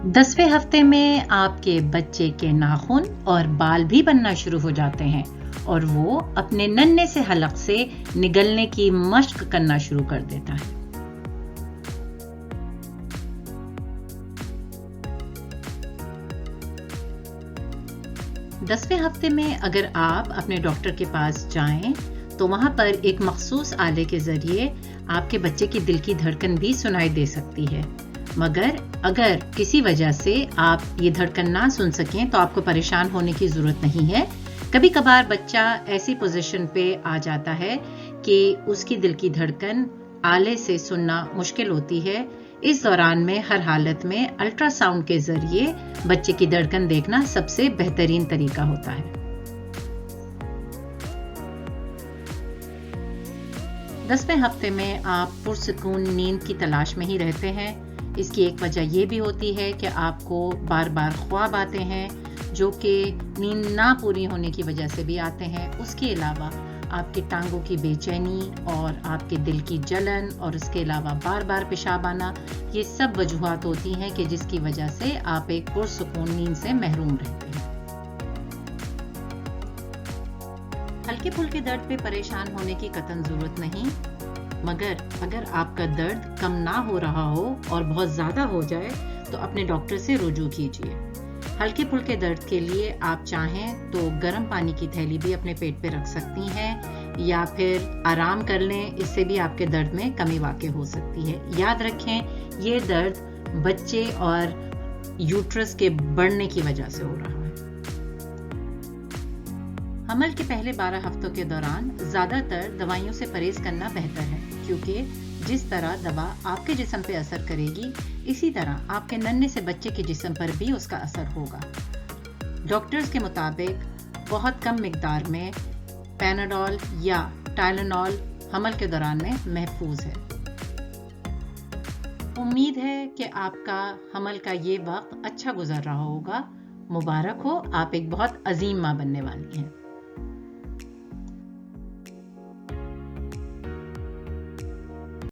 10वें हफ्ते में आपके बच्चे के नाखून और बाल भी बनना शुरू हो जाते हैं और वो अपने नन्हे से हलक से निगलने की मशक करना शुरू कर देता है। दसवें हफ्ते में अगर आप अपने डॉक्टर के पास जाएं तो वहां पर एक मखसूस आले के जरिए आपके बच्चे की दिल की धड़कन भी सुनाई दे सकती है। मगर अगर किसी वजह से आप ये धड़कन ना सुन सकें तो आपको परेशान होने की ज़रूरत नहीं है। कभी कभार बच्चा ऐसी पोजीशन पे आ जाता है कि उसकी दिल की धड़कन आले से सुनना मुश्किल होती है। इस दौरान में हर हालत में अल्ट्रासाउंड के जरिए बच्चे की धड़कन देखना सबसे बेहतरीन तरीका होता है। 10वें हफ्ते में आप पुरसुकून नींद की तलाश में ही रहते हैं। इसकी एक वजह यह भी होती है कि आपको बार बार ख्वाब आते हैं जो कि नींद ना पूरी होने की वजह से भी आते हैं। उसके अलावा आपकी टांगों की बेचैनी और आपके दिल की जलन और इसके अलावा बार बार पेशाब आना, ये सब वजूहात होती हैं कि जिसकी वजह से आप एक पुरसुकून नींद से महरूम रहते हैं। हल्के फुल्के दर्द पे परेशान होने की कतई जरूरत नहीं, मगर अगर आपका दर्द कम ना हो रहा हो और बहुत ज़्यादा हो जाए तो अपने डॉक्टर से रुजू कीजिए। हल्के फुल्के दर्द के लिए आप चाहें तो गर्म पानी की थैली भी अपने पेट पे रख सकती हैं या फिर आराम कर लें, इससे भी आपके दर्द में कमी वाक़ई हो सकती है। याद रखें, ये दर्द बच्चे और यूट्रस के बढ़ने की वजह से हो रहा है। हमल के पहले 12 हफ्तों के दौरान ज़्यादातर दवाइयों से परहेज करना बेहतर है, क्योंकि जिस तरह दवा आपके जिस्म पे असर करेगी इसी तरह आपके नन्हे से बच्चे के जिस्म पर भी उसका असर होगा। डॉक्टर्स के मुताबिक बहुत कम मिकदार में पैनाडोल या टाइलेनॉल हमल के दौरान में महफूज है। उम्मीद है कि आपका हमल का ये वक्त अच्छा गुजर रहा होगा। मुबारक हो, आप एक बहुत अजीम माँ बनने वाली हैं।